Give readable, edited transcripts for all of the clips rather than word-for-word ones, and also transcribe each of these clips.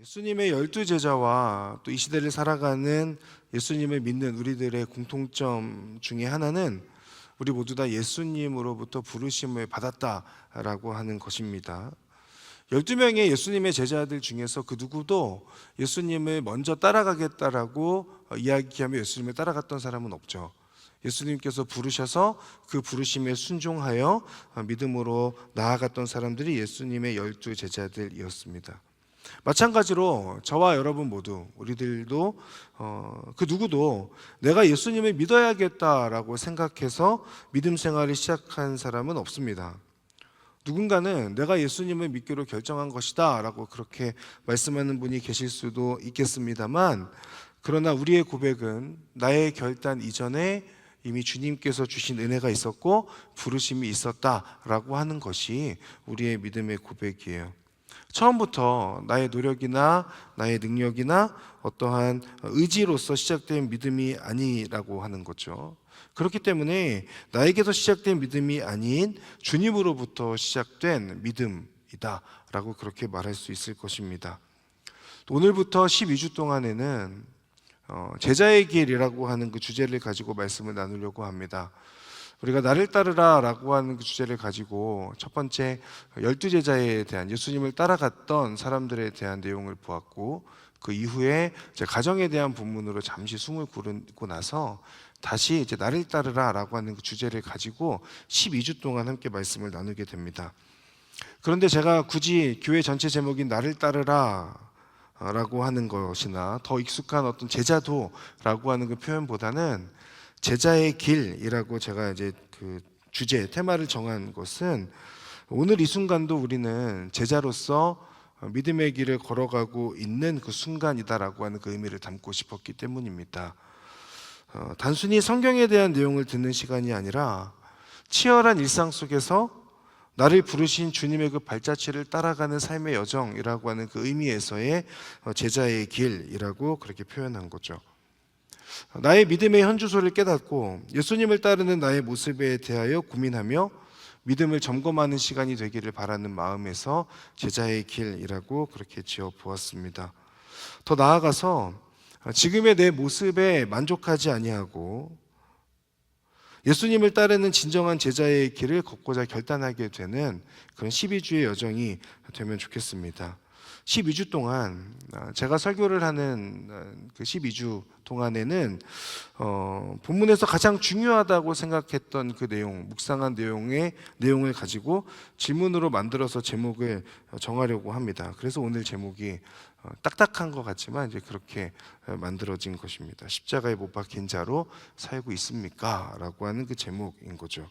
예수님의 12제자와 또 이 시대를 살아가는 예수님을 믿는 우리들의 공통점 중에 하나는 우리 모두 다 예수님으로부터 부르심을 받았다라고 하는 것입니다. 12명의 예수님의 제자들 중에서 그 누구도 예수님을 먼저 따라가겠다라고 이야기하며 예수님을 따라갔던 사람은 없죠. 예수님께서 부르셔서 그 부르심에 순종하여 믿음으로 나아갔던 사람들이 예수님의 12제자들이었습니다. 마찬가지로 저와 여러분 모두 우리들도 그 누구도 내가 예수님을 믿어야겠다라고 생각해서 믿음 생활을 시작한 사람은 없습니다. 누군가는 내가 예수님을 믿기로 결정한 것이다 라고 그렇게 말씀하는 분이 계실 수도 있겠습니다만, 그러나 우리의 고백은 나의 결단 이전에 이미 주님께서 주신 은혜가 있었고 부르심이 있었다라고 하는 것이 우리의 믿음의 고백이에요. 처음부터 나의 노력이나 나의 능력이나 어떠한 의지로서 시작된 믿음이 아니라고 하는 거죠. 그렇기 때문에 나에게서 시작된 믿음이 아닌 주님으로부터 시작된 믿음이다 라고 그렇게 말할 수 있을 것입니다. 오늘부터 12주 동안에는 제자의 길이라고 하는 그 주제를 가지고 말씀을 나누려고 합니다. 우리가 나를 따르라 라고 하는 그 주제를 가지고 첫 번째 12제자에 대한 예수님을 따라갔던 사람들에 대한 내용을 보았고, 그 이후에 가정에 대한 부분으로 잠시 숨을 고르고 나서 다시 이제 나를 따르라 라고 하는 그 주제를 가지고 12주 동안 함께 말씀을 나누게 됩니다. 그런데 제가 굳이 교회 전체 제목인 나를 따르라 라고 하는 것이나 더 익숙한 어떤 제자도라고 하는 그 표현보다는 제자의 길이라고 제가 이제 그 주제, 테마를 정한 것은 오늘 이 순간도 우리는 제자로서 믿음의 길을 걸어가고 있는 그 순간이다라고 하는 그 의미를 담고 싶었기 때문입니다. 단순히 성경에 대한 내용을 듣는 시간이 아니라 치열한 일상 속에서 나를 부르신 주님의 그 발자취를 따라가는 삶의 여정이라고 하는 그 의미에서의 제자의 길이라고 그렇게 표현한 거죠. 나의 믿음의 현주소를 깨닫고 예수님을 따르는 나의 모습에 대하여 고민하며 믿음을 점검하는 시간이 되기를 바라는 마음에서 제자의 길이라고 그렇게 지어 보았습니다. 더 나아가서 지금의 내 모습에 만족하지 아니하고 예수님을 따르는 진정한 제자의 길을 걷고자 결단하게 되는 그런 12주의 여정이 되면 좋겠습니다. 12주 동안 제가 설교를 하는 그 12주 동안에는 본문에서 가장 중요하다고 생각했던 그 내용, 묵상한 내용을 가지고 질문으로 만들어서 제목을 정하려고 합니다. 그래서 오늘 제목이 딱딱한 것 같지만 이제 그렇게 만들어진 것입니다. 십자가에 못 박힌 자로 살고 있습니까? 라고 하는 그 제목인 거죠.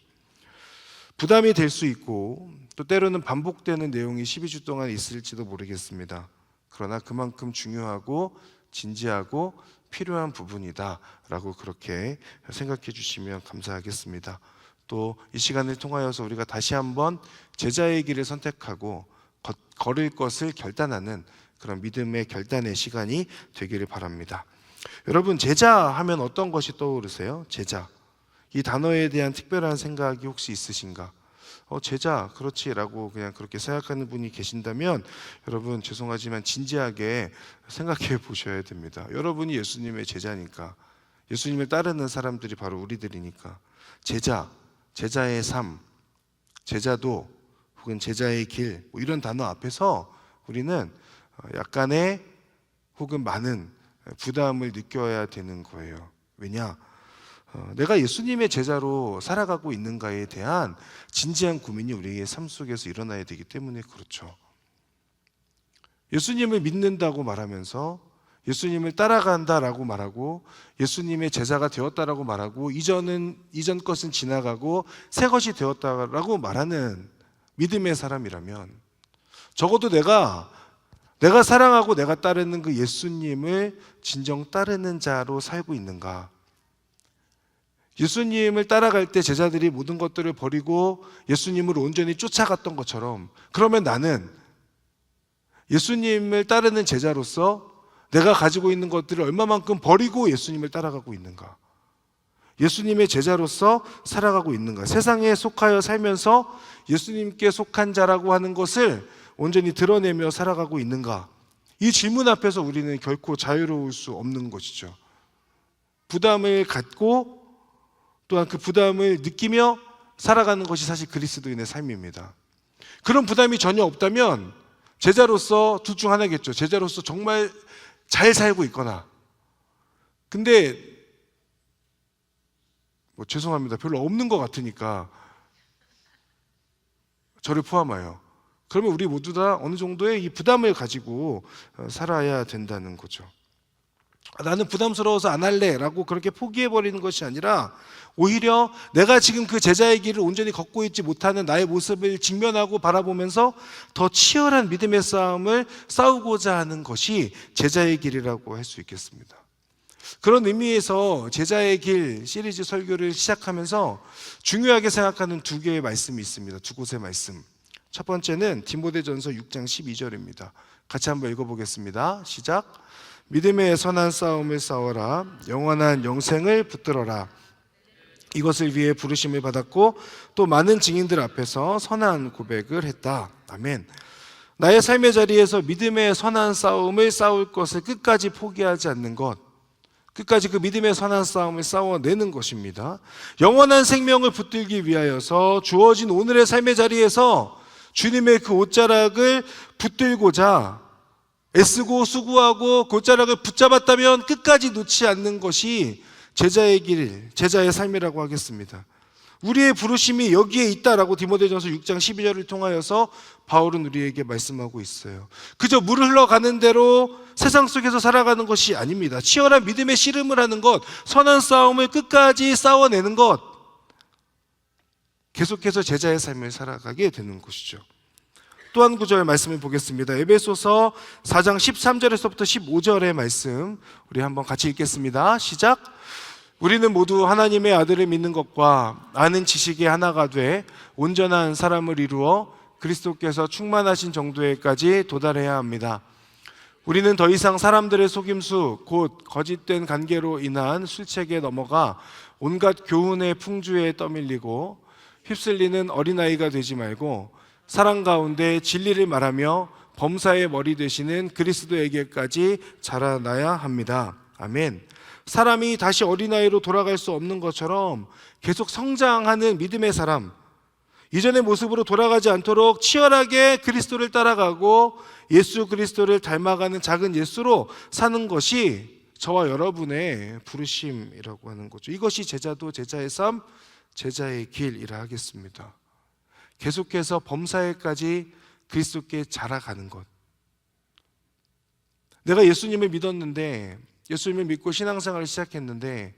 부담이 될 수 있고 또 때로는 반복되는 내용이 12주 동안 있을지도 모르겠습니다. 그러나 그만큼 중요하고 진지하고 필요한 부분이다 라고 그렇게 생각해 주시면 감사하겠습니다. 또 이 시간을 통하여서 우리가 다시 한번 제자의 길을 선택하고 걸을 것을 결단하는 그런 믿음의 결단의 시간이 되기를 바랍니다. 여러분, 제자 하면 어떤 것이 떠오르세요? 제자. 이 단어에 대한 특별한 생각이 혹시 있으신가? 제자, 그렇지 라고 그냥 그렇게 생각하는 분이 계신다면 여러분 죄송하지만 진지하게 생각해 보셔야 됩니다. 여러분이 예수님의 제자니까, 예수님을 따르는 사람들이 바로 우리들이니까 제자, 제자의 삶, 제자도 혹은 제자의 길, 뭐 이런 단어 앞에서 우리는 약간의 혹은 많은 부담을 느껴야 되는 거예요. 왜냐? 내가 예수님의 제자로 살아가고 있는가에 대한 진지한 고민이 우리의 삶 속에서 일어나야 되기 때문에 그렇죠. 예수님을 믿는다고 말하면서 예수님을 따라간다라고 말하고 예수님의 제자가 되었다라고 말하고 이전 것은 지나가고 새 것이 되었다라고 말하는 믿음의 사람이라면 적어도 내가 사랑하고 내가 따르는 그 예수님을 진정 따르는 자로 살고 있는가? 예수님을 따라갈 때 제자들이 모든 것들을 버리고 예수님을 온전히 쫓아갔던 것처럼, 그러면 나는 예수님을 따르는 제자로서 내가 가지고 있는 것들을 얼마만큼 버리고 예수님을 따라가고 있는가? 예수님의 제자로서 살아가고 있는가? 세상에 속하여 살면서 예수님께 속한 자라고 하는 것을 온전히 드러내며 살아가고 있는가? 이 질문 앞에서 우리는 결코 자유로울 수 없는 것이죠. 부담을 갖고 또한 그 부담을 느끼며 살아가는 것이 사실 그리스도인의 삶입니다. 그런 부담이 전혀 없다면 제자로서 둘 중 하나겠죠. 제자로서 정말 잘 살고 있거나, 근데 죄송합니다, 별로 없는 것 같으니까 저를 포함하여, 그러면 우리 모두 다 어느 정도의 이 부담을 가지고 살아야 된다는 거죠. 나는 부담스러워서 안 할래 라고 그렇게 포기해버리는 것이 아니라 오히려 내가 지금 그 제자의 길을 온전히 걷고 있지 못하는 나의 모습을 직면하고 바라보면서 더 치열한 믿음의 싸움을 싸우고자 하는 것이 제자의 길이라고 할 수 있겠습니다. 그런 의미에서 제자의 길 시리즈 설교를 시작하면서 중요하게 생각하는 두 개의 말씀이 있습니다. 두 곳의 말씀. 첫 번째는 디모데전서 6장 12절입니다. 같이 한번 읽어보겠습니다. 시작. 믿음의 선한 싸움을 싸워라. 영원한 영생을 붙들어라. 이것을 위해 부르심을 받았고 또 많은 증인들 앞에서 선한 고백을 했다. 아멘. 나의 삶의 자리에서 믿음의 선한 싸움을 싸울 것을 끝까지 포기하지 않는 것, 끝까지 그 믿음의 선한 싸움을 싸워내는 것입니다. 영원한 생명을 붙들기 위하여서 주어진 오늘의 삶의 자리에서 주님의 그 옷자락을 붙들고자 애쓰고 수고하고 그 옷자락을 붙잡았다면 끝까지 놓지 않는 것이 제자의 길, 제자의 삶이라고 하겠습니다. 우리의 부르심이 여기에 있다라고 디모데전서 6장 12절을 통하여서 바울은 우리에게 말씀하고 있어요. 그저 물을 흘러가는 대로 세상 속에서 살아가는 것이 아닙니다. 치열한 믿음의 씨름을 하는 것, 선한 싸움을 끝까지 싸워내는 것, 계속해서 제자의 삶을 살아가게 되는 것이죠. 또 한 구절 말씀을 보겠습니다. 에베소서 4장 13절에서부터 15절의 말씀 우리 한번 같이 읽겠습니다. 시작. 우리는 모두 하나님의 아들을 믿는 것과 아는 지식이 하나가 돼 온전한 사람을 이루어 그리스도께서 충만하신 정도에까지 도달해야 합니다. 우리는 더 이상 사람들의 속임수 곧 거짓된 관계로 인한 술책에 넘어가 온갖 교훈의 풍주에 떠밀리고 휩쓸리는 어린아이가 되지 말고 사랑 가운데 진리를 말하며 범사의 머리 되시는 그리스도에게까지 자라나야 합니다. 아멘. 사람이 다시 어린아이로 돌아갈 수 없는 것처럼 계속 성장하는 믿음의 사람, 이전의 모습으로 돌아가지 않도록 치열하게 그리스도를 따라가고 예수 그리스도를 닮아가는 작은 예수로 사는 것이 저와 여러분의 부르심이라고 하는 거죠. 이것이 제자도 제자의 삶, 제자의 길이라 하겠습니다. 계속해서 범사에까지 그리스도께 자라가는 것. 내가 예수님을 믿었는데, 예수님을 믿고 신앙생활을 시작했는데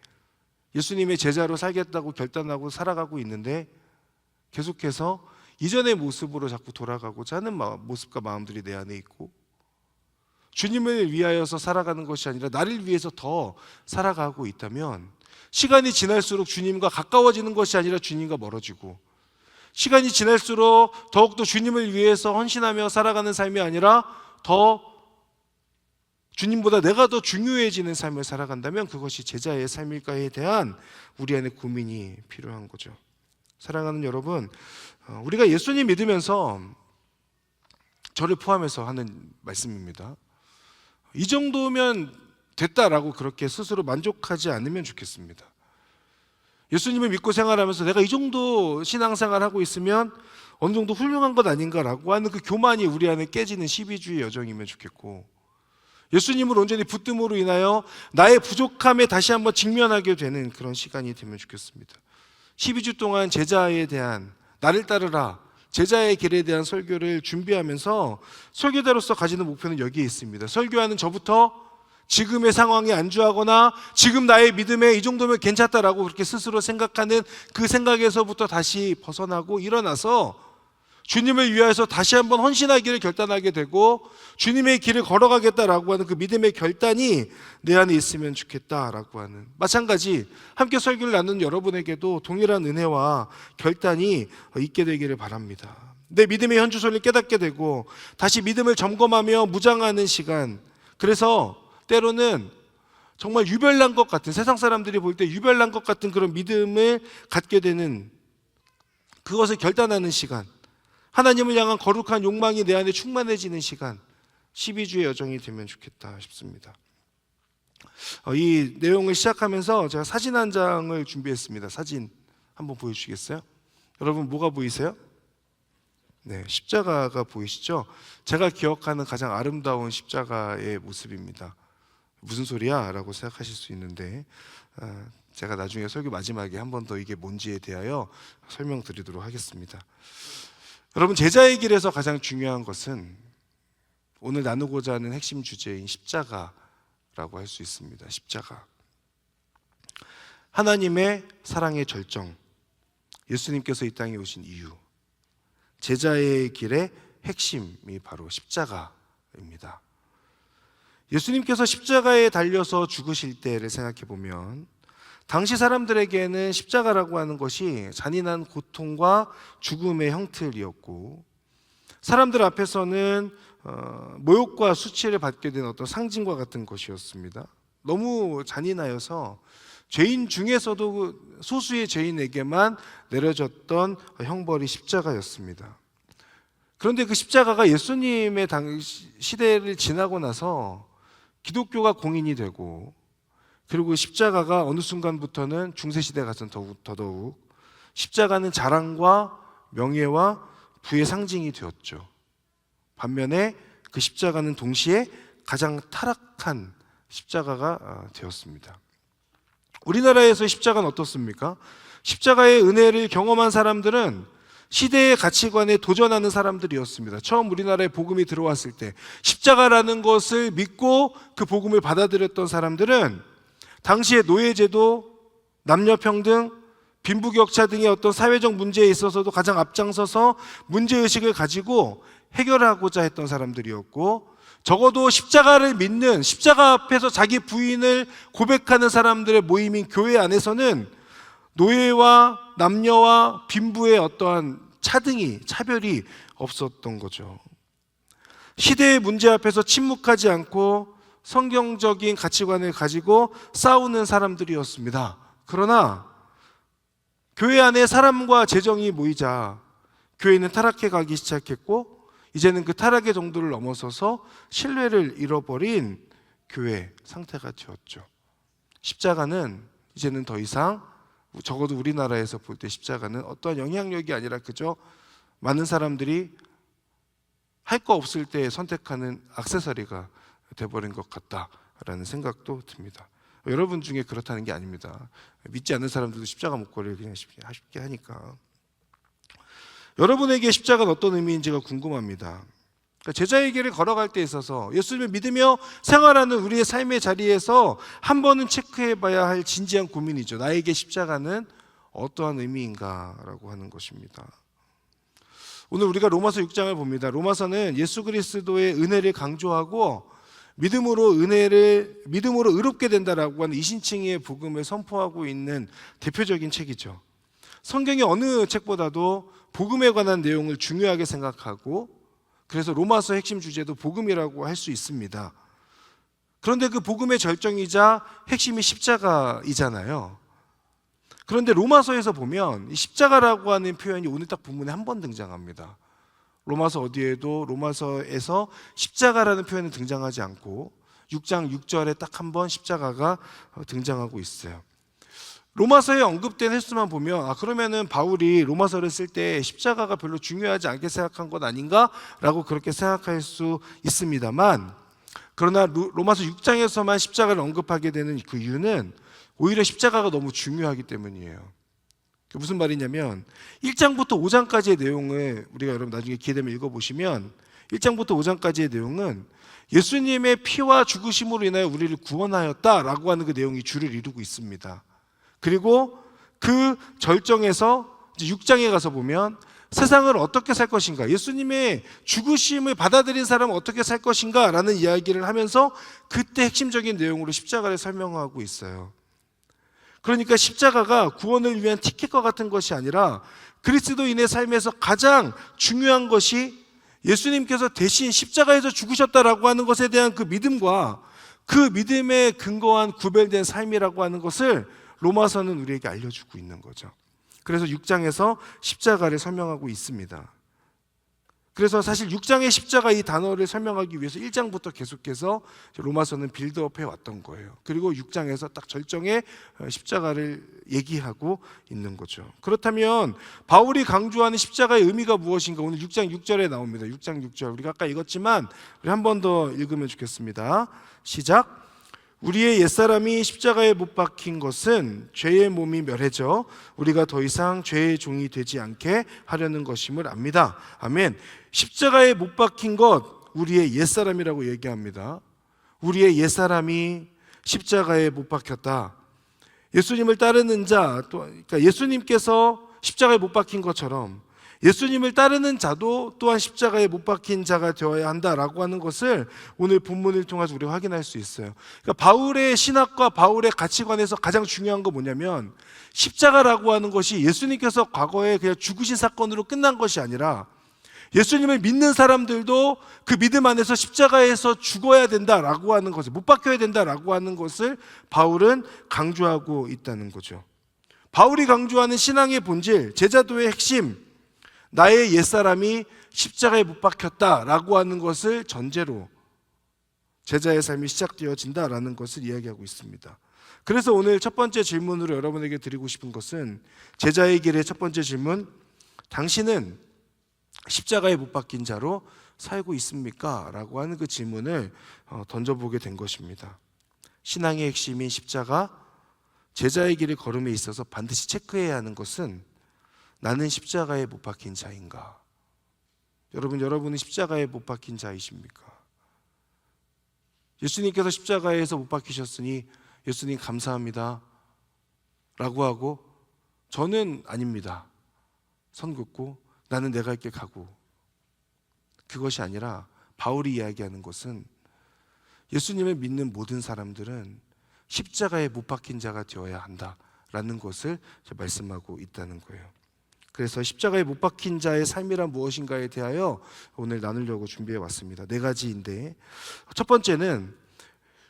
예수님의 제자로 살겠다고 결단하고 살아가고 있는데 계속해서 이전의 모습으로 자꾸 돌아가고자 하는 모습과 마음들이 내 안에 있고, 주님을 위하여서 살아가는 것이 아니라 나를 위해서 더 살아가고 있다면 시간이 지날수록 주님과 가까워지는 것이 아니라 주님과 멀어지고, 시간이 지날수록 더욱더 주님을 위해서 헌신하며 살아가는 삶이 아니라 더 주님보다 내가 더 중요해지는 삶을 살아간다면 그것이 제자의 삶일까에 대한 우리 안에 고민이 필요한 거죠. 사랑하는 여러분, 우리가 예수님 믿으면서 저를 포함해서 하는 말씀입니다. 이 정도면 됐다라고 그렇게 스스로 만족하지 않으면 좋겠습니다. 예수님을 믿고 생활하면서 내가 이 정도 신앙생활하고 있으면 어느 정도 훌륭한 것 아닌가라고 하는 그 교만이 우리 안에 깨지는 12주의 여정이면 좋겠고, 예수님을 온전히 붙듦으로 인하여 나의 부족함에 다시 한번 직면하게 되는 그런 시간이 되면 좋겠습니다. 12주 동안 제자에 대한, 나를 따르라, 제자의 길에 대한 설교를 준비하면서 설교자로서 가지는 목표는 여기에 있습니다. 설교하는 저부터 지금의 상황에 안주하거나 지금 나의 믿음에 이 정도면 괜찮다라고 그렇게 스스로 생각하는 그 생각에서부터 다시 벗어나고 일어나서 주님을 위하여서 다시 한번 헌신하기를 결단하게 되고 주님의 길을 걸어가겠다라고 하는 그 믿음의 결단이 내 안에 있으면 좋겠다라고 하는, 마찬가지 함께 설교를 나누는 여러분에게도 동일한 은혜와 결단이 있게 되기를 바랍니다. 내 믿음의 현주소를 깨닫게 되고 다시 믿음을 점검하며 무장하는 시간, 그래서 때로는 정말 유별난 것 같은, 세상 사람들이 볼 때 유별난 것 같은 그런 믿음을 갖게 되는, 그것을 결단하는 시간, 하나님을 향한 거룩한 욕망이 내 안에 충만해지는 시간, 12주의 여정이 되면 좋겠다 싶습니다. 이 내용을 시작하면서 제가 사진 한 장을 준비했습니다. 사진 한번 보여주시겠어요? 여러분 뭐가 보이세요? 네, 십자가가 보이시죠? 제가 기억하는 가장 아름다운 십자가의 모습입니다. 무슨 소리야? 라고 생각하실 수 있는데 제가 나중에 설교 마지막에 한 번 더 이게 뭔지에 대하여 설명드리도록 하겠습니다. 여러분, 제자의 길에서 가장 중요한 것은 오늘 나누고자 하는 핵심 주제인 십자가라고 할 수 있습니다. 십자가. 하나님의 사랑의 절정, 예수님께서 이 땅에 오신 이유, 제자의 길의 핵심이 바로 십자가입니다. 예수님께서 십자가에 달려서 죽으실 때를 생각해 보면 당시 사람들에게는 십자가라고 하는 것이 잔인한 고통과 죽음의 형틀이었고, 사람들 앞에서는 모욕과 수치를 받게 된 어떤 상징과 같은 것이었습니다. 너무 잔인하여서 죄인 중에서도 소수의 죄인에게만 내려졌던 형벌이 십자가였습니다. 그런데 그 십자가가 예수님의 시대를 지나고 나서 기독교가 공인이 되고, 그리고 십자가가 어느 순간부터는 중세시대 가서는 더더욱 십자가는 자랑과 명예와 부의 상징이 되었죠. 반면에 그 십자가는 동시에 가장 타락한 십자가가 되었습니다. 우리나라에서 십자가는 어떻습니까? 십자가의 은혜를 경험한 사람들은 시대의 가치관에 도전하는 사람들이었습니다. 처음 우리나라에 복음이 들어왔을 때 십자가라는 것을 믿고 그 복음을 받아들였던 사람들은 당시의 노예제도, 남녀평등, 빈부격차 등의 어떤 사회적 문제에 있어서도 가장 앞장서서 문제의식을 가지고 해결하고자 했던 사람들이었고, 적어도 십자가를 믿는, 십자가 앞에서 자기 부인을 고백하는 사람들의 모임인 교회 안에서는 노예와 남녀와 빈부의 어떠한 차별이 없었던 거죠. 시대의 문제 앞에서 침묵하지 않고 성경적인 가치관을 가지고 싸우는 사람들이었습니다. 그러나 교회 안에 사람과 재정이 모이자 교회는 타락해 가기 시작했고, 이제는 그 타락의 정도를 넘어서서 신뢰를 잃어버린 교회 상태가 되었죠. 십자가는 이제는 더 이상, 적어도 우리나라에서 볼 때 십자가는 어떠한 영향력이 아니라 그저 많은 사람들이 할 거 없을 때 선택하는 액세서리가 돼버린 것 같다라는 생각도 듭니다. 여러분 중에 그렇다는 게 아닙니다. 믿지 않는 사람들도 십자가 목걸이를 그냥 쉽게 하니까. 여러분에게 십자가는 어떤 의미인지가 궁금합니다. 제자의 길을 걸어갈 때 있어서 예수님을 믿으며 생활하는 우리의 삶의 자리에서 한 번은 체크해 봐야 할 진지한 고민이죠. 나에게 십자가는 어떠한 의미인가라고 하는 것입니다. 오늘 우리가 로마서 6장을 봅니다. 로마서는 예수 그리스도의 은혜를 강조하고 믿음으로 의롭게 된다라고 하는 이신칭의 복음을 선포하고 있는 대표적인 책이죠. 성경의 어느 책보다도 복음에 관한 내용을 중요하게 생각하고, 그래서 로마서 핵심 주제도 복음이라고 할 수 있습니다. 그런데 그 복음의 절정이자 핵심이 십자가이잖아요. 그런데 로마서에서 보면 이 십자가라고 하는 표현이 오늘 딱 본문에 한 번 등장합니다. 로마서 어디에도 로마서에서 십자가라는 표현은 등장하지 않고 6장 6절에 딱 한 번 십자가가 등장하고 있어요. 로마서에 언급된 횟수만 보면 그러면은 바울이 로마서를 쓸 때 십자가가 별로 중요하지 않게 생각한 것 아닌가라고 그렇게 생각할 수 있습니다만, 그러나 로마서 6장에서만 십자가를 언급하게 되는 그 이유는 오히려 십자가가 너무 중요하기 때문이에요. 무슨 말이냐면 1장부터 5장까지의 내용을 우리가 여러분 나중에 기회 되면 읽어보시면 1장부터 5장까지의 내용은 예수님의 피와 죽으심으로 인하여 우리를 구원하였다라고 하는 그 내용이 주를 이루고 있습니다. 그리고 그 절정에서 이제 6장에 가서 보면 세상을 어떻게 살 것인가, 예수님의 죽으심을 받아들인 사람은 어떻게 살 것인가 라는 이야기를 하면서 그때 핵심적인 내용으로 십자가를 설명하고 있어요. 그러니까 십자가가 구원을 위한 티켓과 같은 것이 아니라 그리스도인의 삶에서 가장 중요한 것이 예수님께서 대신 십자가에서 죽으셨다라고 하는 것에 대한 그 믿음과 그 믿음에 근거한 구별된 삶이라고 하는 것을 로마서는 우리에게 알려주고 있는 거죠. 그래서 6장에서 십자가를 설명하고 있습니다. 그래서 사실 6장의 십자가 이 단어를 설명하기 위해서 1장부터 계속해서 로마서는 빌드업 해왔던 거예요. 그리고 6장에서 딱 절정의 십자가를 얘기하고 있는 거죠. 그렇다면 바울이 강조하는 십자가의 의미가 무엇인가? 오늘 6장 6절에 나옵니다. 6장 6절 우리가 아까 읽었지만 우리 한 번 더 읽으면 좋겠습니다. 시작. 우리의 옛사람이 십자가에 못 박힌 것은 죄의 몸이 멸해져 우리가 더 이상 죄의 종이 되지 않게 하려는 것임을 압니다. 아멘. 십자가에 못 박힌 것 우리의 옛사람이라고 얘기합니다. 우리의 옛사람이 십자가에 못 박혔다. 예수님을 따르는 자, 그러니까 예수님께서 십자가에 못 박힌 것처럼 예수님을 따르는 자도 또한 십자가에 못 박힌 자가 되어야 한다라고 하는 것을 오늘 본문을 통해서 우리가 확인할 수 있어요. 그러니까 바울의 신학과 바울의 가치관에서 가장 중요한 건 뭐냐면 십자가라고 하는 것이 예수님께서 과거에 그냥 죽으신 사건으로 끝난 것이 아니라 예수님을 믿는 사람들도 그 믿음 안에서 십자가에서 죽어야 된다라고 하는 것을, 못 박혀야 된다라고 하는 것을 바울은 강조하고 있다는 거죠. 바울이 강조하는 신앙의 본질, 제자도의 핵심, 나의 옛사람이 십자가에 못 박혔다라고 하는 것을 전제로 제자의 삶이 시작되어진다라는 것을 이야기하고 있습니다. 그래서 오늘 첫 번째 질문으로 여러분에게 드리고 싶은 것은, 제자의 길의 첫 번째 질문, 당신은 십자가에 못 박힌 자로 살고 있습니까? 라고 하는 그 질문을 던져보게 된 것입니다. 신앙의 핵심인 십자가, 제자의 길을 걸음에 있어서 반드시 체크해야 하는 것은 나는 십자가에 못 박힌 자인가? 여러분은 십자가에 못 박힌 자이십니까? 예수님께서 십자가에서 못 박히셨으니 예수님 감사합니다 라고 하고, 저는 아닙니다, 선 긋고 나는 내 갈 길 가고, 그것이 아니라 바울이 이야기하는 것은 예수님을 믿는 모든 사람들은 십자가에 못 박힌 자가 되어야 한다라는 것을 말씀하고 있다는 거예요. 그래서 십자가에 못 박힌 자의 삶이란 무엇인가에 대하여 오늘 나누려고 준비해 왔습니다. 4가지인데, 첫 번째는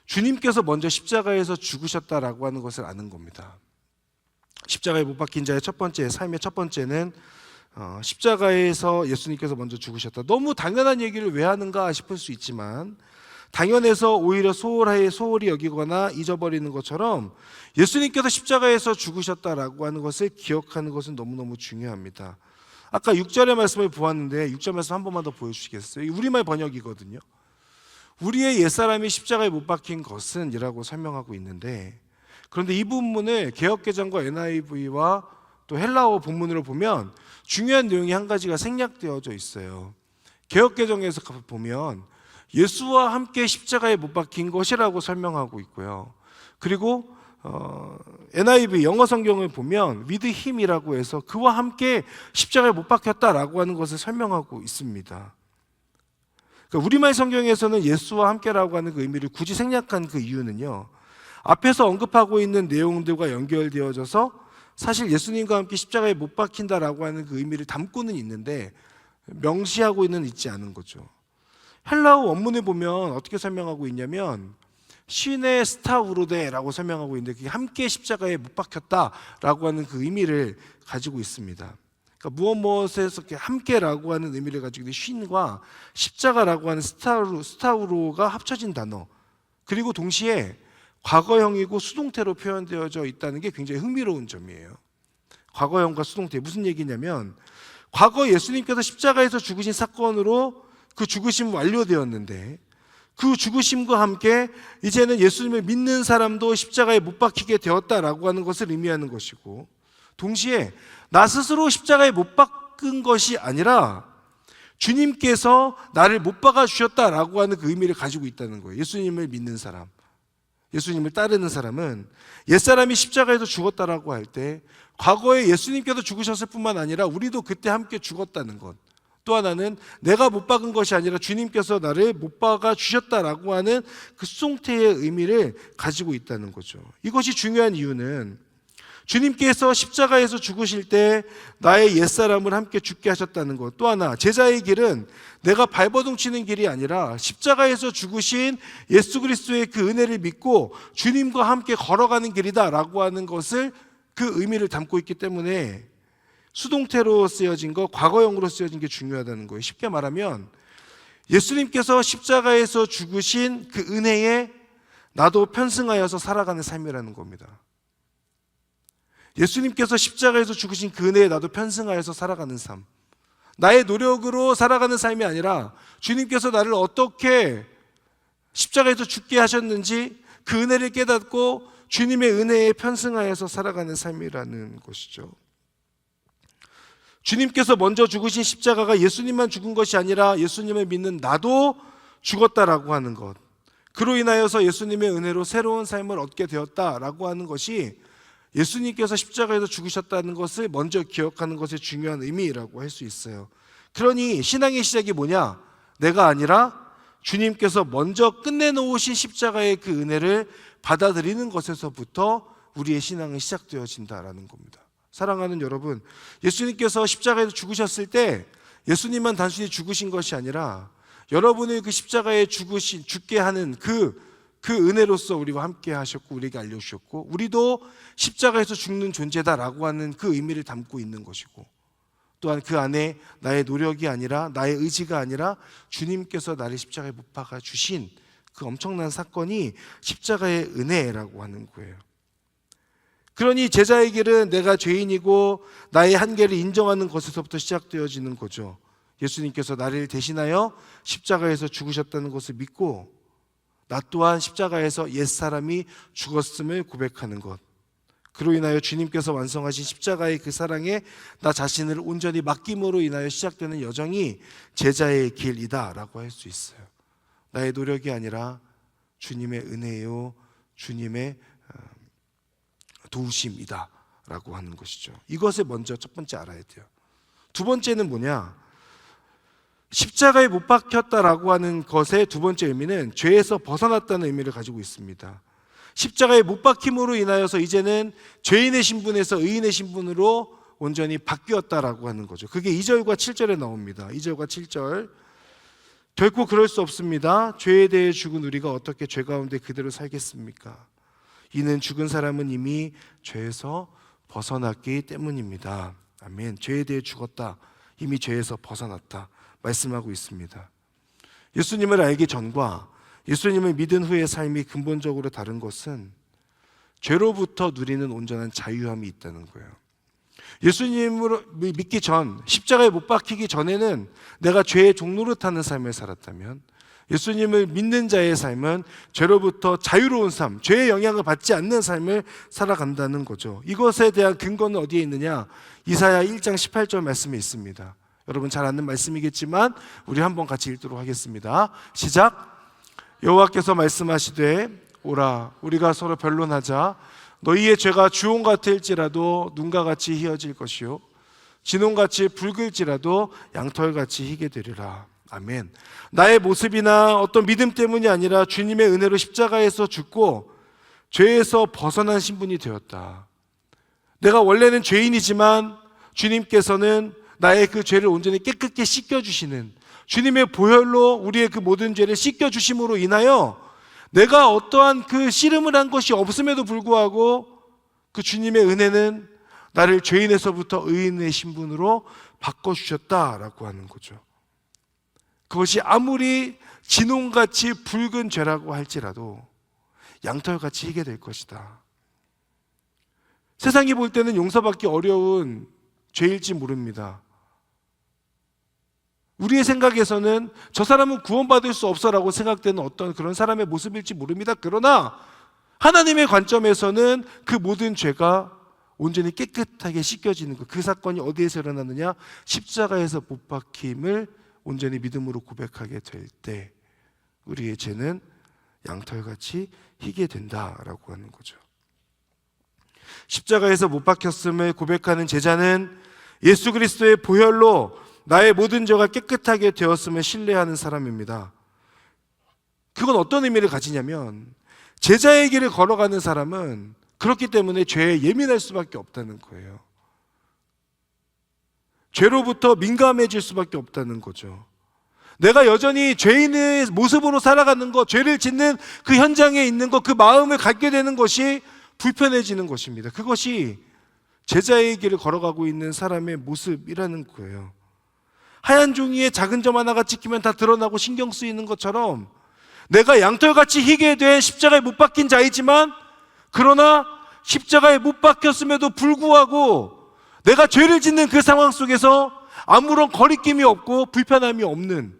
주님께서 먼저 십자가에서 죽으셨다라고 하는 것을 아는 겁니다. 십자가에 못 박힌 자의 첫 번째, 삶의 첫 번째는 십자가에서 예수님께서 먼저 죽으셨다. 너무 당연한 얘기를 왜 하는가 싶을 수 있지만, 당연해서 오히려 소홀히 여기거나 잊어버리는 것처럼 예수님께서 십자가에서 죽으셨다라고 하는 것을 기억하는 것은 너무너무 중요합니다. 아까 6절의 말씀을 보았는데 6절 말씀 한 번만 더 보여주시겠어요? 우리말 번역이거든요. 우리의 옛사람이 십자가에 못 박힌 것은 이라고 설명하고 있는데, 그런데 이 본문을 개역개정과 NIV와 또 헬라어 본문으로 보면 중요한 내용이 한 가지가 생략되어져 있어요. 개역개정에서 보면 예수와 함께 십자가에 못 박힌 것이라고 설명하고 있고요. 그리고 NIV 영어 성경을 보면 with him이라고 해서 그와 함께 십자가에 못 박혔다라고 하는 것을 설명하고 있습니다. 그러니까 우리말 성경에서는 예수와 함께라고 하는 그 의미를 굳이 생략한 그 이유는요, 앞에서 언급하고 있는 내용들과 연결되어져서 사실 예수님과 함께 십자가에 못 박힌다라고 하는 그 의미를 담고는 있는데 명시하고는 있지 않은 거죠. 헬라어 원문을 보면 어떻게 설명하고 있냐면 신의 스타우로데라고 설명하고 있는데, 그게 함께 십자가에 못 박혔다라고 하는 그 의미를 가지고 있습니다. 그러니까 무엇에서 함께라고 하는 의미를 가지고 있는 신과 십자가라고 하는 스타우로가 합쳐진 단어, 그리고 동시에 과거형이고 수동태로 표현되어져 있다는 게 굉장히 흥미로운 점이에요. 과거형과 수동태, 무슨 얘기냐면 과거 예수님께서 십자가에서 죽으신 사건으로 그 죽으심이 완료되었는데, 그 죽으심과 함께 이제는 예수님을 믿는 사람도 십자가에 못 박히게 되었다라고 하는 것을 의미하는 것이고, 동시에 나 스스로 십자가에 못 박은 것이 아니라 주님께서 나를 못 박아 주셨다라고 하는 그 의미를 가지고 있다는 거예요. 예수님을 믿는 사람, 예수님을 따르는 사람은 옛사람이 십자가에서 죽었다라고 할 때 과거에 예수님께서 죽으셨을 뿐만 아니라 우리도 그때 함께 죽었다는 것, 또 하나는 내가 못 박은 것이 아니라 주님께서 나를 못 박아 주셨다라고 하는 그 수동태의 의미를 가지고 있다는 거죠. 이것이 중요한 이유는 주님께서 십자가에서 죽으실 때 나의 옛사람을 함께 죽게 하셨다는 것, 또 하나 제자의 길은 내가 발버둥 치는 길이 아니라 십자가에서 죽으신 예수 그리스도의 그 은혜를 믿고 주님과 함께 걸어가는 길이다라고 하는 것을, 그 의미를 담고 있기 때문에 수동태로 쓰여진 거, 과거형으로 쓰여진 게 중요하다는 거예요. 쉽게 말하면 예수님께서 십자가에서 죽으신 그 은혜에 나도 편승하여서 살아가는 삶이라는 겁니다. 예수님께서 십자가에서 죽으신 그 은혜에 나도 편승하여서 살아가는 삶. 나의 노력으로 살아가는 삶이 아니라 주님께서 나를 어떻게 십자가에서 죽게 하셨는지 그 은혜를 깨닫고 주님의 은혜에 편승하여서 살아가는 삶이라는 것이죠. 주님께서 먼저 죽으신 십자가가 예수님만 죽은 것이 아니라 예수님을 믿는 나도 죽었다라고 하는 것, 그로 인하여서 예수님의 은혜로 새로운 삶을 얻게 되었다라고 하는 것이 예수님께서 십자가에서 죽으셨다는 것을 먼저 기억하는 것의 중요한 의미라고 할 수 있어요. 그러니 신앙의 시작이 뭐냐? 내가 아니라 주님께서 먼저 끝내놓으신 십자가의 그 은혜를 받아들이는 것에서부터 우리의 신앙은 시작되어진다라는 겁니다. 사랑하는 여러분, 예수님께서 십자가에서 죽으셨을 때 예수님만 단순히 죽으신 것이 아니라 여러분의 그 십자가에 죽게 하는 그 은혜로서 우리와 함께 하셨고 우리에게 알려주셨고, 우리도 십자가에서 죽는 존재다라고 하는 그 의미를 담고 있는 것이고, 또한 그 안에 나의 노력이 아니라 나의 의지가 아니라 주님께서 나를 십자가에 못 박아 주신 그 엄청난 사건이 십자가의 은혜라고 하는 거예요. 그러니 제자의 길은 내가 죄인이고 나의 한계를 인정하는 것에서부터 시작되어지는 거죠. 예수님께서 나를 대신하여 십자가에서 죽으셨다는 것을 믿고 나 또한 십자가에서 옛사람이 죽었음을 고백하는 것, 그로 인하여 주님께서 완성하신 십자가의 그 사랑에 나 자신을 온전히 맡김으로 인하여 시작되는 여정이 제자의 길이다라고 할 수 있어요. 나의 노력이 아니라 주님의 은혜요, 주님의 도우심이다 라고 하는 것이죠. 이것을 먼저 첫 번째 알아야 돼요. 두 번째는 뭐냐? 십자가에 못 박혔다라고 하는 것의 두 번째 의미는 죄에서 벗어났다는 의미를 가지고 있습니다. 십자가에 못 박힘으로 인하여서 이제는 죄인의 신분에서 의인의 신분으로 온전히 바뀌었다라고 하는 거죠. 그게 2절과 7절에 나옵니다. 2절과 7절. 결코 그럴 수 없습니다. 죄에 대해 죽은 우리가 어떻게 죄 가운데 그대로 살겠습니까? 이는 죽은 사람은 이미 죄에서 벗어났기 때문입니다. 아멘. 죄에 대해 죽었다. 이미 죄에서 벗어났다. 말씀하고 있습니다. 예수님을 알기 전과 예수님을 믿은 후의 삶이 근본적으로 다른 것은 죄로부터 누리는 온전한 자유함이 있다는 거예요. 예수님을 믿기 전, 십자가에 못 박히기 전에는 내가 죄의 종노릇하는 삶을 살았다면, 예수님을 믿는 자의 삶은 죄로부터 자유로운 삶, 죄의 영향을 받지 않는 삶을 살아간다는 거죠. 이것에 대한 근거는 어디에 있느냐? 이사야 1장 18절 말씀에 있습니다. 여러분 잘 아는 말씀이겠지만 우리 한번 같이 읽도록 하겠습니다. 시작. 여호와께서 말씀하시되 오라, 우리가 서로 변론하자. 너희의 죄가 주홍 같을지라도 눈과 같이 희어질 것이요 진홍같이 붉을지라도 양털같이 희게 되리라. 아멘. 나의 모습이나 어떤 믿음 때문이 아니라 주님의 은혜로 십자가에서 죽고 죄에서 벗어난 신분이 되었다. 내가 원래는 죄인이지만 주님께서는 나의 그 죄를 온전히 깨끗게 씻겨주시는, 주님의 보혈로 우리의 그 모든 죄를 씻겨주심으로 인하여 내가 어떠한 그 씨름을 한 것이 없음에도 불구하고 그 주님의 은혜는 나를 죄인에서부터 의인의 신분으로 바꿔주셨다라고 하는 거죠. 그것이 아무리 진홍같이 붉은 죄라고 할지라도 양털같이 희게 될 것이다. 세상이 볼 때는 용서받기 어려운 죄일지 모릅니다. 우리의 생각에서는 저 사람은 구원받을 수 없어라고 생각되는 어떤 그런 사람의 모습일지 모릅니다. 그러나 하나님의 관점에서는 그 모든 죄가 온전히 깨끗하게 씻겨지는 것, 그 사건이 어디에서 일어나느냐? 십자가에서 못 박힘을 온전히 믿음으로 고백하게 될 때 우리의 죄는 양털같이 희게 된다라고 하는 거죠. 십자가에서 못 박혔음을 고백하는 제자는 예수 그리스도의 보혈로 나의 모든 죄가 깨끗하게 되었음을 신뢰하는 사람입니다. 그건 어떤 의미를 가지냐면 제자의 길을 걸어가는 사람은 그렇기 때문에 죄에 예민할 수밖에 없다는 거예요. 죄로부터 민감해질 수밖에 없다는 거죠. 내가 여전히 죄인의 모습으로 살아가는 것, 죄를 짓는 그 현장에 있는 것, 그 마음을 갖게 되는 것이 불편해지는 것입니다. 그것이 제자의 길을 걸어가고 있는 사람의 모습이라는 거예요. 하얀 종이에 작은 점 하나가 찍히면 다 드러나고 신경 쓰이는 것처럼 내가 양털같이 희게 된 십자가에 못 박힌 자이지만, 그러나 십자가에 못 박혔음에도 불구하고 내가 죄를 짓는 그 상황 속에서 아무런 거리낌이 없고 불편함이 없는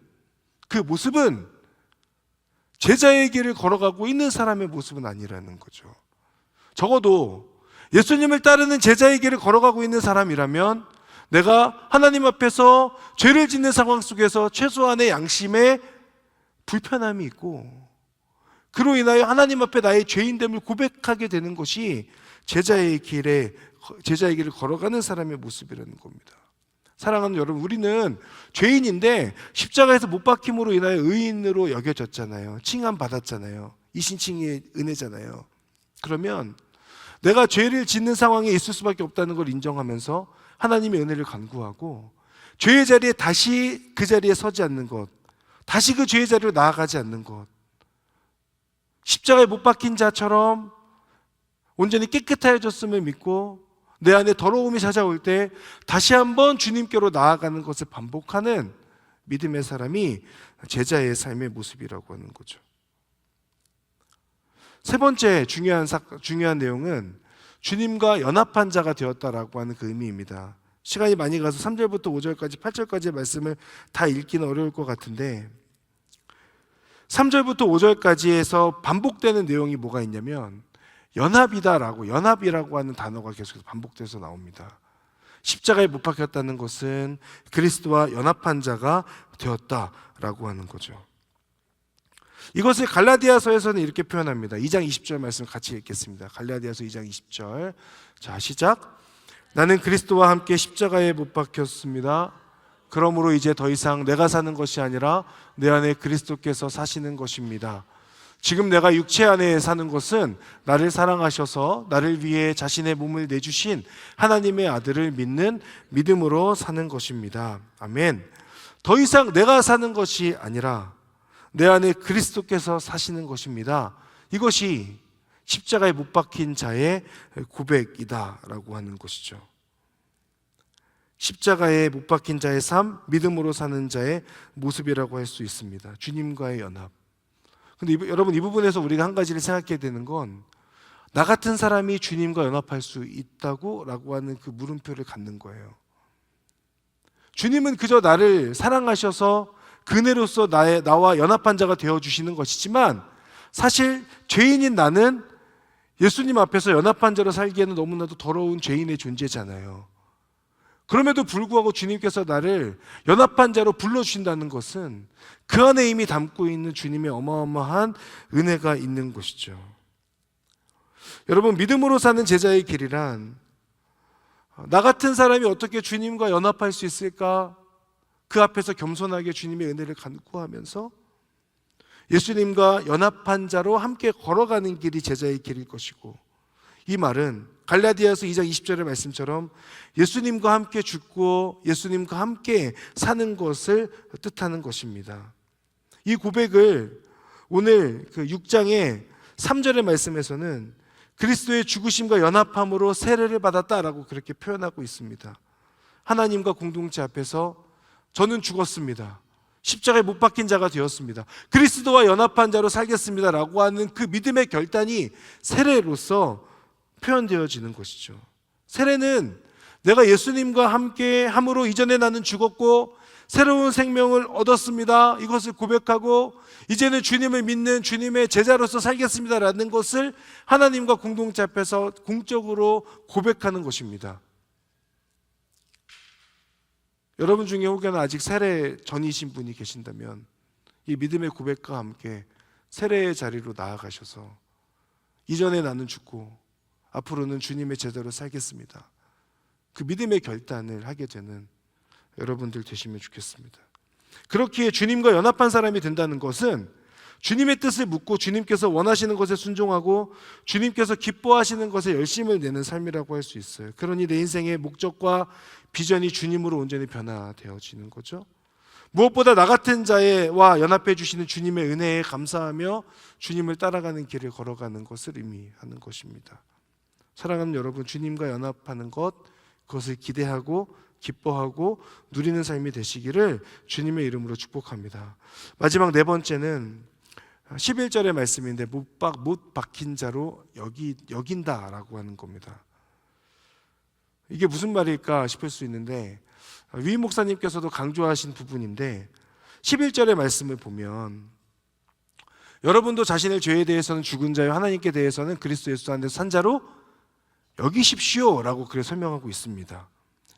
그 모습은 제자의 길을 걸어가고 있는 사람의 모습은 아니라는 거죠. 적어도 예수님을 따르는 제자의 길을 걸어가고 있는 사람이라면 내가 하나님 앞에서 죄를 짓는 상황 속에서 최소한의 양심에 불편함이 있고, 그로 인하여 하나님 앞에 나의 죄인됨을 고백하게 되는 것이 제자의 길을 걸어가는 사람의 모습이라는 겁니다. 사랑하는 여러분, 우리는 죄인인데 십자가에서 못 박힘으로 인하여 의인으로 여겨졌잖아요. 칭함 받았잖아요. 이신칭의 은혜잖아요. 그러면 내가 죄를 짓는 상황에 있을 수밖에 없다는 걸 인정하면서 하나님의 은혜를 간구하고, 죄의 자리에 다시 그 자리에 서지 않는 것, 다시 그 죄의 자리로 나아가지 않는 것, 십자가에 못 박힌 자처럼 온전히 깨끗해졌음을 믿고 내 안에 더러움이 찾아올 때 다시 한번 주님께로 나아가는 것을 반복하는 믿음의 사람이 제자의 삶의 모습이라고 하는 거죠. 세 번째 중요한 내용은 주님과 연합한 자가 되었다라고 하는 그 의미입니다. 시간이 많이 가서 3절부터 5절까지 8절까지의 말씀을 다 읽기는 어려울 것 같은데, 3절부터 5절까지에서 반복되는 내용이 뭐가 있냐면 연합이라고 하는 단어가 계속해서 반복돼서 나옵니다. 십자가에 못 박혔다는 것은 그리스도와 연합한 자가 되었다라고 하는 거죠. 이것을 갈라디아서에서는 이렇게 표현합니다. 2장 20절 말씀 같이 읽겠습니다. 갈라디아서 2장 20절. 자, 시작. 나는 그리스도와 함께 십자가에 못 박혔습니다. 그러므로 이제 더 이상 내가 사는 것이 아니라 내 안에 그리스도께서 사시는 것입니다. 지금 내가 육체 안에 사는 것은 나를 사랑하셔서 나를 위해 자신의 몸을 내주신 하나님의 아들을 믿는 믿음으로 사는 것입니다. 아멘. 더 이상 내가 사는 것이 아니라 내 안에 그리스도께서 사시는 것입니다. 이것이 십자가에 못 박힌 자의 고백이다라고 하는 것이죠. 십자가에 못 박힌 자의 삶, 믿음으로 사는 자의 모습이라고 할 수 있습니다. 주님과의 연합. 근데 여러분, 이 부분에서 우리가 한 가지를 생각해야 되는 건, 나 같은 사람이 주님과 연합할 수 있다고? 라고 하는 그 물음표를 갖는 거예요. 주님은 그저 나를 사랑하셔서 그네로서 나와 연합한 자가 되어주시는 것이지만, 사실 죄인인 나는 예수님 앞에서 연합한 자로 살기에는 너무나도 더러운 죄인의 존재잖아요. 그럼에도 불구하고 주님께서 나를 연합한 자로 불러주신다는 것은 그 안에 이미 담고 있는 주님의 어마어마한 은혜가 있는 것이죠. 여러분, 믿음으로 사는 제자의 길이란, 나 같은 사람이 어떻게 주님과 연합할 수 있을까? 그 앞에서 겸손하게 주님의 은혜를 간구하면서 예수님과 연합한 자로 함께 걸어가는 길이 제자의 길일 것이고, 이 말은 갈라디아서 2장 20절의 말씀처럼 예수님과 함께 죽고 예수님과 함께 사는 것을 뜻하는 것입니다. 이 고백을 오늘 그 6장의 3절의 말씀에서는 그리스도의 죽으심과 연합함으로 세례를 받았다라고 그렇게 표현하고 있습니다. 하나님과 공동체 앞에서 저는 죽었습니다. 십자가에 못 박힌 자가 되었습니다. 그리스도와 연합한 자로 살겠습니다 라고 하는 그 믿음의 결단이 세례로서 표현되어지는 것이죠. 세례는 내가 예수님과 함께 함으로 이전에 나는 죽었고 새로운 생명을 얻었습니다, 이것을 고백하고 이제는 주님을 믿는 주님의 제자로서 살겠습니다라는 것을 하나님과 공동체 앞에서 공적으로 고백하는 것입니다. 여러분 중에 혹여나 아직 세례 전이신 분이 계신다면 이 믿음의 고백과 함께 세례의 자리로 나아가셔서 이전에 나는 죽고 앞으로는 주님의 제자로 살겠습니다, 그 믿음의 결단을 하게 되는 여러분들 되시면 좋겠습니다. 그렇기에 주님과 연합한 사람이 된다는 것은 주님의 뜻을 묻고 주님께서 원하시는 것에 순종하고 주님께서 기뻐하시는 것에 열심을 내는 삶이라고 할 수 있어요. 그러니 내 인생의 목적과 비전이 주님으로 온전히 변화되어지는 거죠. 무엇보다 나 같은 자와 연합해 주시는 주님의 은혜에 감사하며 주님을 따라가는 길을 걸어가는 것을 의미하는 것입니다. 사랑하는 여러분, 주님과 연합하는 것, 그것을 기대하고 기뻐하고 누리는 삶이 되시기를 주님의 이름으로 축복합니다. 마지막 네 번째는 11절의 말씀인데 못 박힌 자로 여긴다라고 하는 겁니다. 이게 무슨 말일까 싶을 수 있는데 위 목사님께서도 강조하신 부분인데 11절의 말씀을 보면 여러분도 자신의 죄에 대해서는 죽은 자요 하나님께 대해서는 그리스도 예수 안에서 산 자로 여기십시오 라고 그렇게 설명하고 있습니다.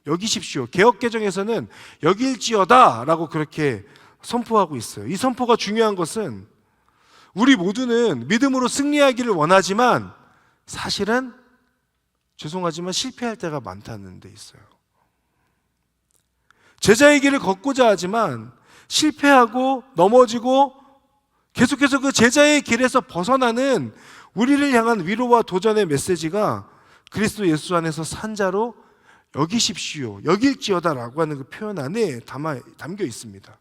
여기십시오. 개역개정에서는 여길지어다 라고 그렇게 선포하고 있어요. 이 선포가 중요한 것은 우리 모두는 믿음으로 승리하기를 원하지만 사실은 죄송하지만 실패할 때가 많다는 데 있어요. 제자의 길을 걷고자 하지만 실패하고 넘어지고 계속해서 그 제자의 길에서 벗어나는 우리를 향한 위로와 도전의 메시지가 그리스도 예수 안에서 산 자로 여기십시오, 여길지어다라고 하는 그 표현 안에 담겨 있습니다.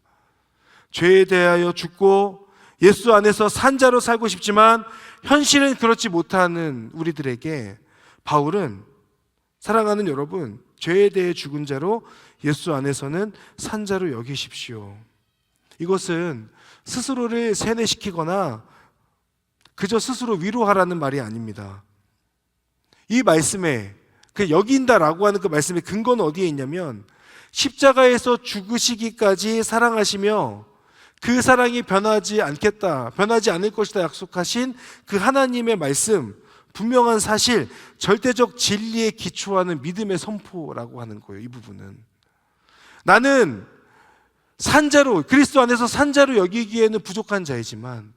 죄에 대하여 죽고 예수 안에서 산 자로 살고 싶지만 현실은 그렇지 못하는 우리들에게 바울은 사랑하는 여러분, 죄에 대해 죽은 자로 예수 안에서는 산 자로 여기십시오. 이것은 스스로를 세뇌시키거나 그저 스스로 위로하라는 말이 아닙니다. 이 말씀에 그 여긴다라고 하는 그 말씀의 근거는 어디에 있냐면 십자가에서 죽으시기까지 사랑하시며 그 사랑이 변하지 않을 것이다 약속하신 그 하나님의 말씀, 분명한 사실, 절대적 진리에 기초하는 믿음의 선포라고 하는 거예요. 이 부분은 나는 산자로, 그리스도 안에서 산자로 여기기에는 부족한 자이지만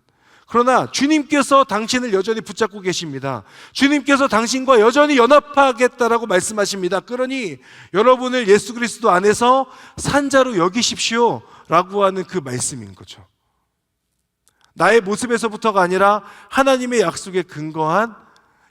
그러나 주님께서 당신을 여전히 붙잡고 계십니다. 주님께서 당신과 여전히 연합하겠다라고 말씀하십니다. 그러니 여러분을 예수 그리스도 안에서 산자로 여기십시오 라고 하는 그 말씀인 거죠. 나의 모습에서부터가 아니라 하나님의 약속에 근거한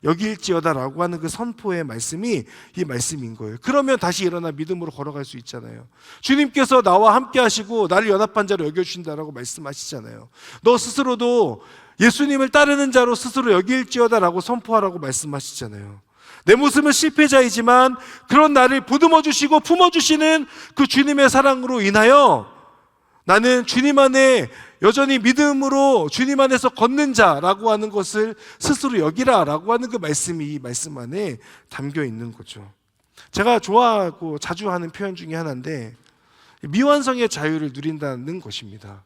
여길지어다라고 하는 그 선포의 말씀이 이 말씀인 거예요. 그러면 다시 일어나 믿음으로 걸어갈 수 있잖아요. 주님께서 나와 함께 하시고 나를 연합한 자로 여겨주신다라고 말씀하시잖아요. 너 스스로도 예수님을 따르는 자로 스스로 여길지어다라고 선포하라고 말씀하시잖아요. 내 모습은 실패자이지만 그런 나를 보듬어 주시고 품어 주시는 그 주님의 사랑으로 인하여 나는 주님 안에 여전히 믿음으로 주님 안에서 걷는 자라고 하는 것을 스스로 여기라라고 하는 그 말씀이 이 말씀 안에 담겨 있는 거죠. 제가 좋아하고 자주 하는 표현 중에 하나인데 미완성의 자유를 누린다는 것입니다.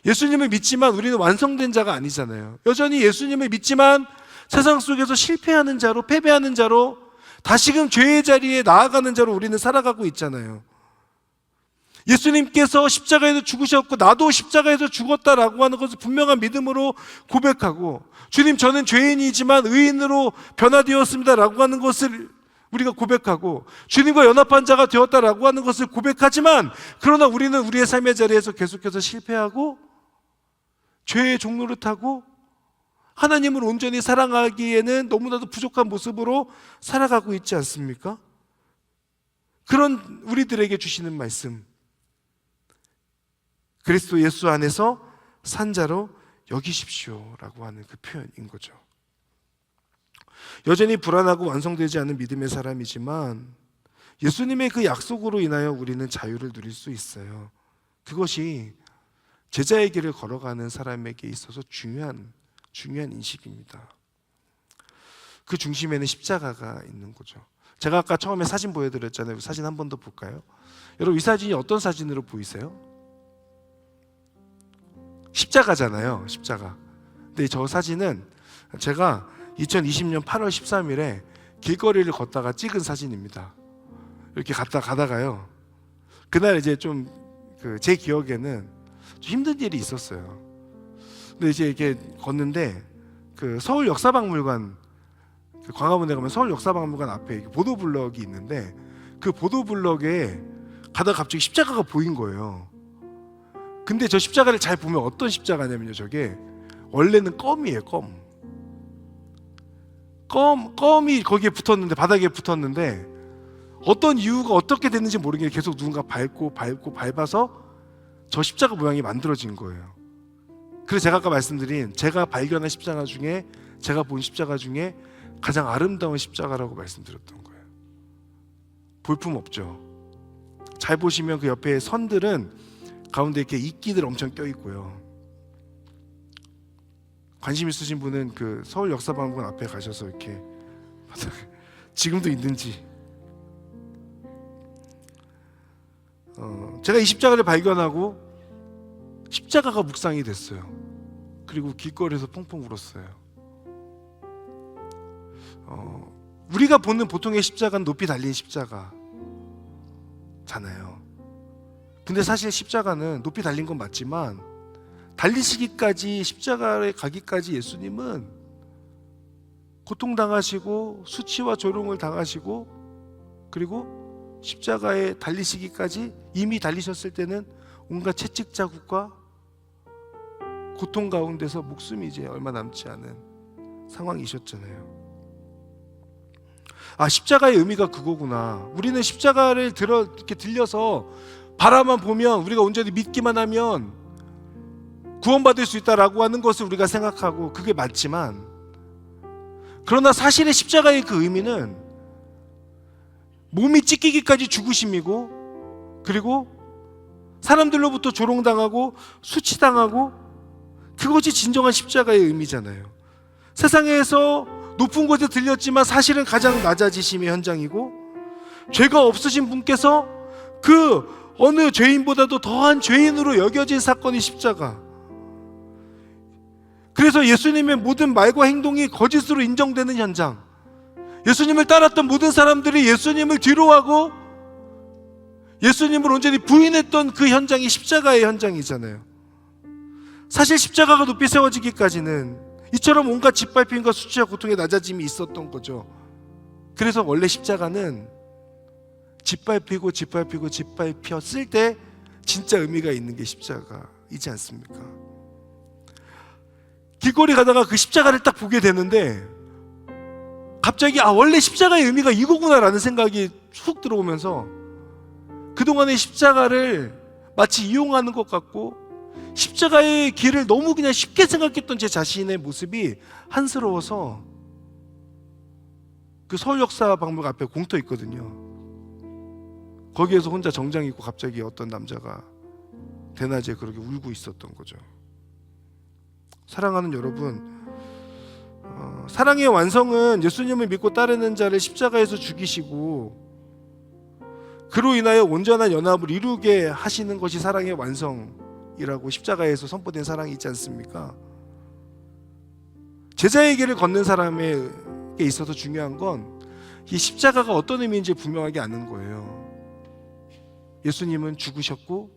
예수님을 믿지만 우리는 완성된 자가 아니잖아요. 여전히 예수님을 믿지만 세상 속에서 실패하는 자로, 패배하는 자로, 다시금 죄의 자리에 나아가는 자로 우리는 살아가고 있잖아요. 예수님께서 십자가에서 죽으셨고 나도 십자가에서 죽었다라고 하는 것을 분명한 믿음으로 고백하고, 주님 저는 죄인이지만 의인으로 변화되었습니다라고 하는 것을 우리가 고백하고, 주님과 연합한 자가 되었다라고 하는 것을 고백하지만 그러나 우리는 우리의 삶의 자리에서 계속해서 실패하고 죄의 종로를 타고 하나님을 온전히 사랑하기에는 너무나도 부족한 모습으로 살아가고 있지 않습니까? 그런 우리들에게 주시는 말씀, 그리스도 예수 안에서 산 자로 여기십시오라고 하는 그 표현인 거죠. 여전히 불안하고 완성되지 않은 믿음의 사람이지만 예수님의 그 약속으로 인하여 우리는 자유를 누릴 수 있어요. 그것이 제자의 길을 걸어가는 사람에게 있어서 중요한 인식입니다. 그 중심에는 십자가가 있는 거죠. 제가 아까 처음에 사진 보여드렸잖아요. 사진 한 번 더 볼까요? 여러분, 이 사진이 어떤 사진으로 보이세요? 십자가잖아요. 십자가. 근데 저 사진은 제가 2020년 8월 13일에 길거리를 걷다가 찍은 사진입니다. 이렇게 가다가요. 그날 이제 좀 제 기억에는 좀 힘든 일이 있었어요. 근데 이제 이렇게 걷는데 그 서울 역사박물관, 광화문에 가면 서울 역사박물관 앞에 보도블럭이 있는데 그 보도블럭에 가다가 갑자기 십자가가 보인 거예요. 근데 저 십자가를 잘 보면 어떤 십자가냐면요, 저게 원래는 껌이에요. 껌이 거기에 붙었는데, 바닥에 붙었는데 어떤 이유가 어떻게 됐는지 모르겠는데 계속 누군가 밟아서 저 십자가 모양이 만들어진 거예요. 그래서 제가 아까 말씀드린 제가 발견한 십자가 중에, 제가 본 십자가 중에 가장 아름다운 십자가라고 말씀드렸던 거예요. 볼품 없죠. 잘 보시면 그 옆에 선들은 가운데 이렇게 이끼들 엄청 껴 있고요. 관심 있으신 분은 그 서울 역사박물관 앞에 가셔서 이렇게 지금도 있는지. 제가 이 십자가를 발견하고 십자가가 묵상이 됐어요. 그리고 길거리에서 펑펑 울었어요. 우리가 보는 보통의 십자가는 높이 달린 십자가잖아요. 근데 사실 십자가는 높이 달린 건 맞지만 달리시기까지, 십자가에 가기까지 예수님은 고통당하시고 수치와 조롱을 당하시고, 그리고 십자가에 달리시기까지 이미 달리셨을 때는 온갖 채찍 자국과 고통 가운데서 목숨이 이제 얼마 남지 않은 상황이셨잖아요. 십자가의 의미가 그거구나. 우리는 십자가를 이렇게 들려서 바라만 보면, 우리가 온전히 믿기만 하면 구원받을 수 있다라고 하는 것을 우리가 생각하고 그게 맞지만, 그러나 사실의 십자가의 그 의미는 몸이 찢기기까지 죽으심이고, 그리고 사람들로부터 조롱당하고 수치당하고, 그것이 진정한 십자가의 의미잖아요. 세상에서 높은 곳에 들렸지만 사실은 가장 낮아지심의 현장이고, 죄가 없으신 분께서 그 어느 죄인보다도 더한 죄인으로 여겨진 사건이 십자가. 그래서 예수님의 모든 말과 행동이 거짓으로 인정되는 현장, 예수님을 따랐던 모든 사람들이 예수님을 뒤로하고 예수님을 온전히 부인했던 그 현장이 십자가의 현장이잖아요. 사실 십자가가 높이 세워지기까지는 이처럼 온갖 짓밟힘과 수치와 고통의 낮아짐이 있었던 거죠. 그래서 원래 십자가는 짓밟혔을 때 진짜 의미가 있는 게 십자가이지 않습니까? 길거리 가다가 그 십자가를 딱 보게 되는데 갑자기 원래 십자가의 의미가 이거구나라는 생각이 훅 들어오면서, 그동안의 십자가를 마치 이용하는 것 같고 십자가의 길을 너무 그냥 쉽게 생각했던 제 자신의 모습이 한스러워서, 그 서울역사박물관 앞에 공터 있거든요. 거기에서 혼자 정장 입고 갑자기 어떤 남자가 대낮에 그렇게 울고 있었던 거죠. 사랑하는 여러분, 사랑의 완성은 예수님을 믿고 따르는 자를 십자가에서 죽이시고 그로 인하여 온전한 연합을 이루게 하시는 것이 사랑의 완성이라고 십자가에서 선포된 사랑이 있지 않습니까? 제자의 길을 걷는 사람에게 있어서 중요한 건 이 십자가가 어떤 의미인지 분명하게 아는 거예요. 예수님은 죽으셨고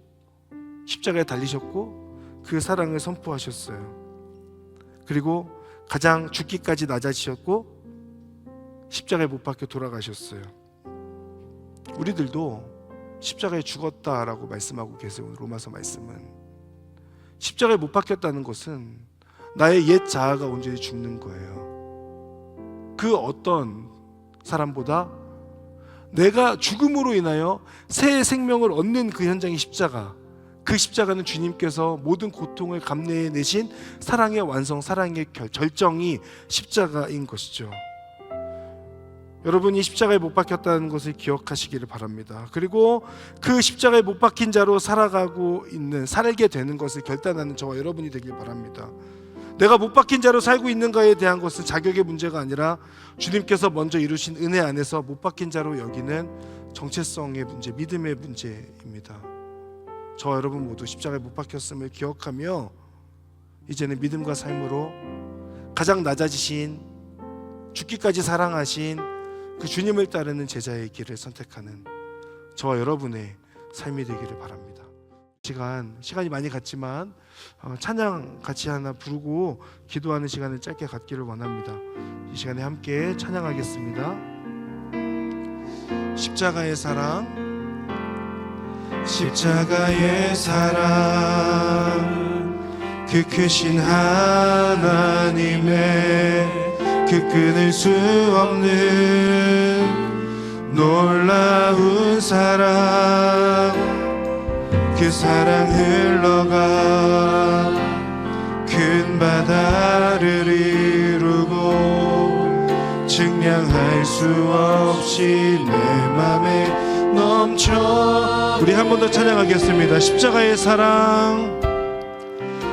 십자가에 달리셨고 그 사랑을 선포하셨어요. 그리고 가장 죽기까지 낮아지셨고 십자가에 못 박혀 돌아가셨어요. 우리들도 십자가에 죽었다라고 말씀하고 계세요. 오늘 로마서 말씀은 십자가에 못 박혔다는 것은 나의 옛 자아가 온전히 죽는 거예요. 그 어떤 사람보다 내가 죽음으로 인하여 새 생명을 얻는 그 현장이 십자가. 그 십자가는 주님께서 모든 고통을 감내해내신 사랑의 완성, 사랑의 절정이 십자가인 것이죠. 여러분이 십자가에 못 박혔다는 것을 기억하시기를 바랍니다. 그리고 그 십자가에 못 박힌 자로 살게 되는 것을 결단하는 저와 여러분이 되길 바랍니다. 내가 못 박힌 자로 살고 있는가에 대한 것은 자격의 문제가 아니라 주님께서 먼저 이루신 은혜 안에서 못 박힌 자로 여기는 정체성의 문제, 믿음의 문제입니다. 저와 여러분 모두 십자가에 못 박혔음을 기억하며 이제는 믿음과 삶으로 가장 낮아지신, 죽기까지 사랑하신 그 주님을 따르는 제자의 길을 선택하는 저와 여러분의 삶이 되기를 바랍니다. 시간이 많이 갔지만 찬양 같이 하나 부르고 기도하는 시간을 짧게 갖기를 원합니다. 이 시간에 함께 찬양하겠습니다. 십자가의 사랑, 십자가의 사랑, 그 크신 하나님의 그 끊을 수 없는 놀라운 사랑, 그 사랑 흘러가 큰 바다를 이루고 저 없이 내 맘에 넘쳐. 우리 한 번 더 찬양하겠습니다. 십자가의 사랑,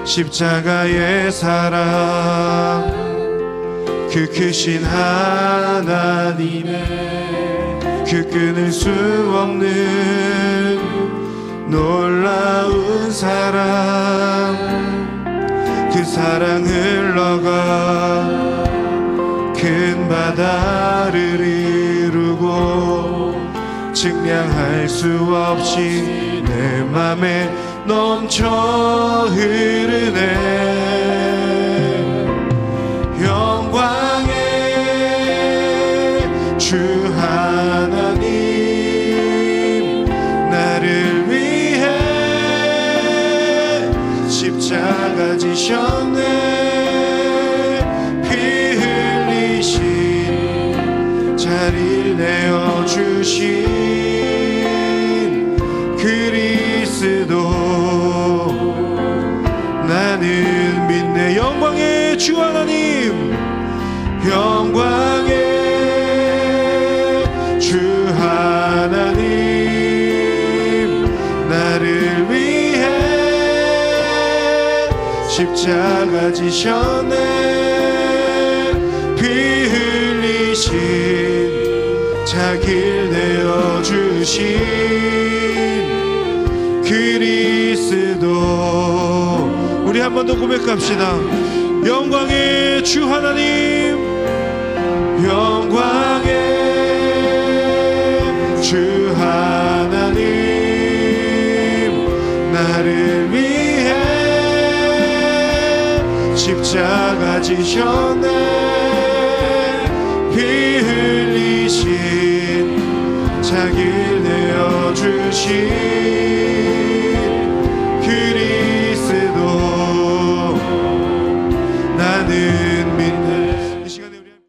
십자가의 사랑, 그 크신 하나님의 그 끊을 수 없는 놀라운 사랑, 그 사랑 흘러가 큰 바다를 이루고 측량할 수 없이 내 맘에 넘쳐 흐르네. 영광의 주 하나님, 나를 위해 십자가 지셨네. 피 흘리신 자리를 내어주신 그리스도 나는 믿네. 영광의 주 하나님, 영광의 주 하나님, 나를 위해 십자가 지셨네. 피 흘리신 자기를 내어주신 그리스도. 우리 한 번 더 고백합시다. 영광의 주 하나님, 영광의 주 하나님, 나를 위해 십자가 지셨네. 피 흘리신 자기를 내어주신